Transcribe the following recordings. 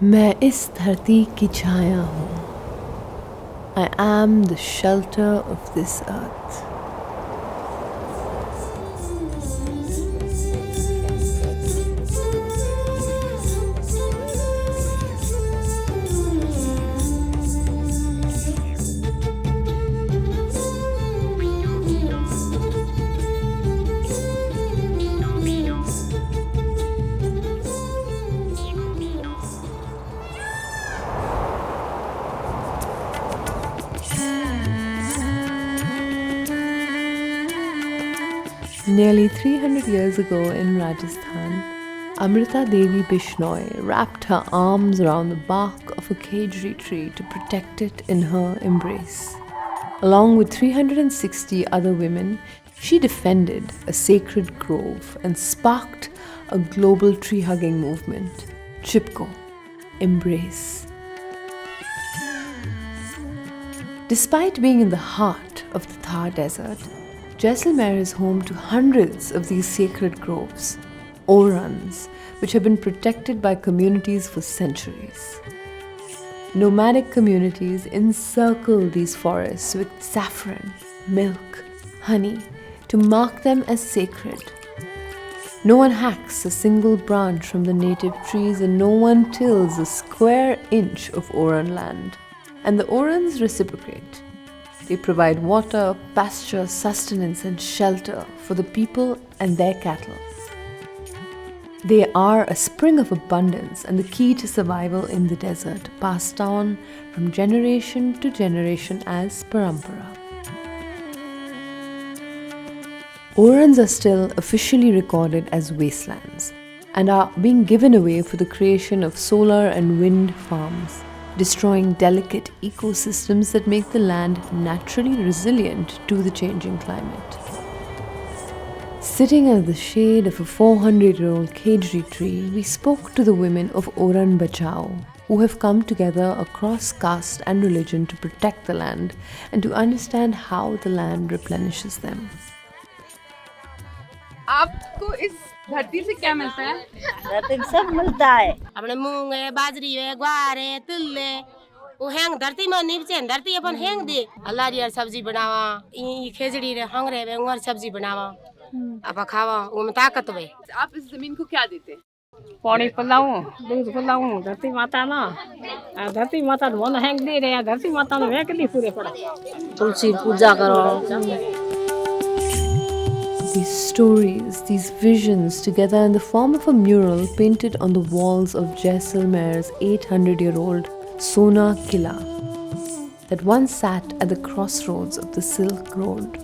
मैं इस धरती की छाया हूँ. I am the shelter of this earth. Nearly 300 years ago in Rajasthan, Amrita Devi Bishnoi wrapped her arms around the bark of a Khejri tree to protect it in her embrace. Along with 360 other women, she defended a sacred grove and sparked a global tree-hugging movement. Chipko, embrace. Despite being in the heart of the Thar Desert, Jaisalmer is home to hundreds of these sacred groves, Orans, which have been protected by communities for centuries. Nomadic communities encircle these forests with saffron, milk, honey to mark them as sacred. No one hacks a single branch from the native trees and no one tills a square inch of Oran land. And the Orans reciprocate. They provide water, pasture, sustenance and shelter for the people and their cattle. They are a spring of abundance and the key to survival in the desert, passed down from generation to generation as parampara. Orans are still officially recorded as wastelands and are being given away for the creation of solar and wind farms, destroying delicate ecosystems that make the land naturally resilient to the changing climate. Sitting under the shade of a 400-year-old Khejri tree, we spoke to the women of Oran Bachao, who have come together across caste and religion to protect the land and to understand how the land replenishes them. आपको इस धरती से क्या मिलता है? धरती से सब मिलता है. अपने मूंग है, बाजरी है, ग्वार है, तिल है. वो हैंग धरती में निपचे धरती अपन हैंग दे. अल्लाह री सब्जी बनावा, ई खेजड़ी रे हंग रे उंगर सब्जी बनावा. अब खावा, वो में ताकत है. आप इस जमीन को क्या देते हैं? पानी पिलाऊं, दूध पिलाऊं, धरती माता ना. धरती माता मन हैंग दे रे, धरती माता ने वेक दी पूरे पड़ा. तुलसी पूजा करो. These stories, these visions together in the form of a mural painted on the walls of Jaisalmer's 800-year-old Sonar Kella that once sat at the crossroads of the Silk Road.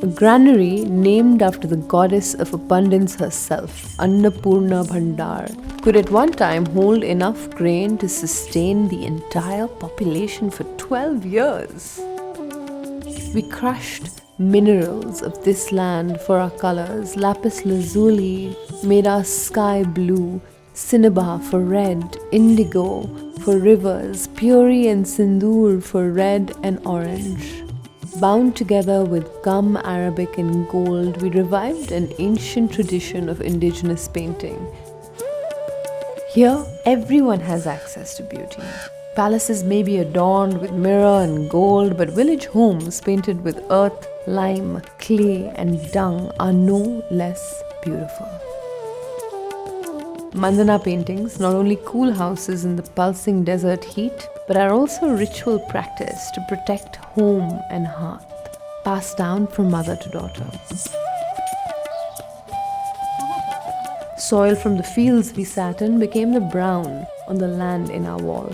A granary named after the goddess of abundance herself, Annapurna Bhandar, could at one time hold enough grain to sustain the entire population for 12 years. We crushed minerals of this land for our colors. Lapis lazuli made our sky blue, cinnabar for red, indigo for rivers, puri and sindoor for red and orange. Bound together with gum, Arabic and gold, we revived an ancient tradition of indigenous painting. Here, everyone has access to beauty. Palaces may be adorned with mirror and gold, but village homes painted with earth, lime, clay and dung are no less beautiful. Mandana paintings not only cool houses in the pulsing desert heat, but are also a ritual practice to protect home and hearth, passed down from mother to daughter. Soil from the fields we sat in became the brown on the land in our wall.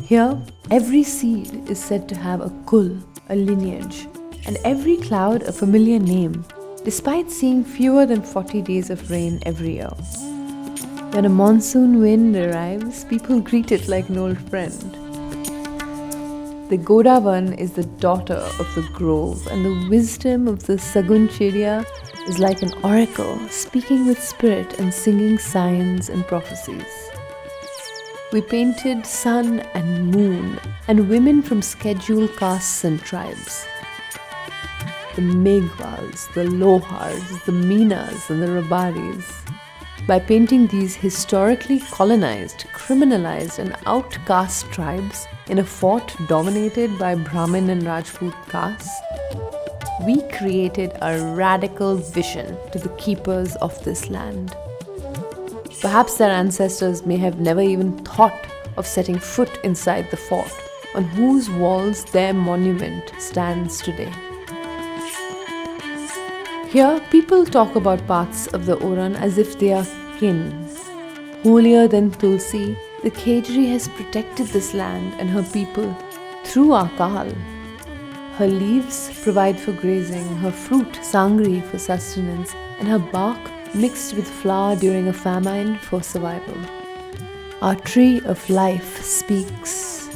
Here, every seed is said to have a kul, a lineage, and every cloud a familiar name, despite seeing fewer than 40 days of rain every year. When a monsoon wind arrives, people greet it like an old friend. The Godavan is the daughter of the grove, and the wisdom of the Saguncheria is like an oracle, speaking with spirit and singing signs and prophecies. We painted sun and moon and women from scheduled castes and tribes. The Meghwals, the Lohars, the Meenas and the Rabaris. by painting these historically colonized, criminalized, and outcast tribes in a fort dominated by Brahmin and Rajput castes, we created a radical vision to the keepers of this land. Perhaps their ancestors may have never even thought of setting foot inside the fort, on whose walls their monument stands today. Here, people talk about parts of the Oran as if they are kin. Holier than Tulsi, the Khejri has protected this land and her people through our Kahal. Her leaves provide for grazing, her fruit sangri for sustenance, and her bark mixed with flour during a famine for survival. Our tree of life speaks.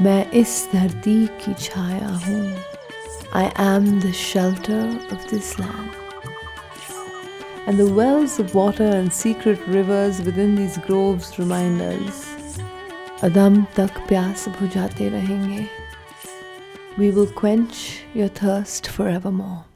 मैं इस धरती की छाया हूँ. I am the shelter of this land. And the wells of water and secret rivers within these groves remind us, अदम तक प्यास बुझाते रहेंगे. We will quench your thirst forevermore.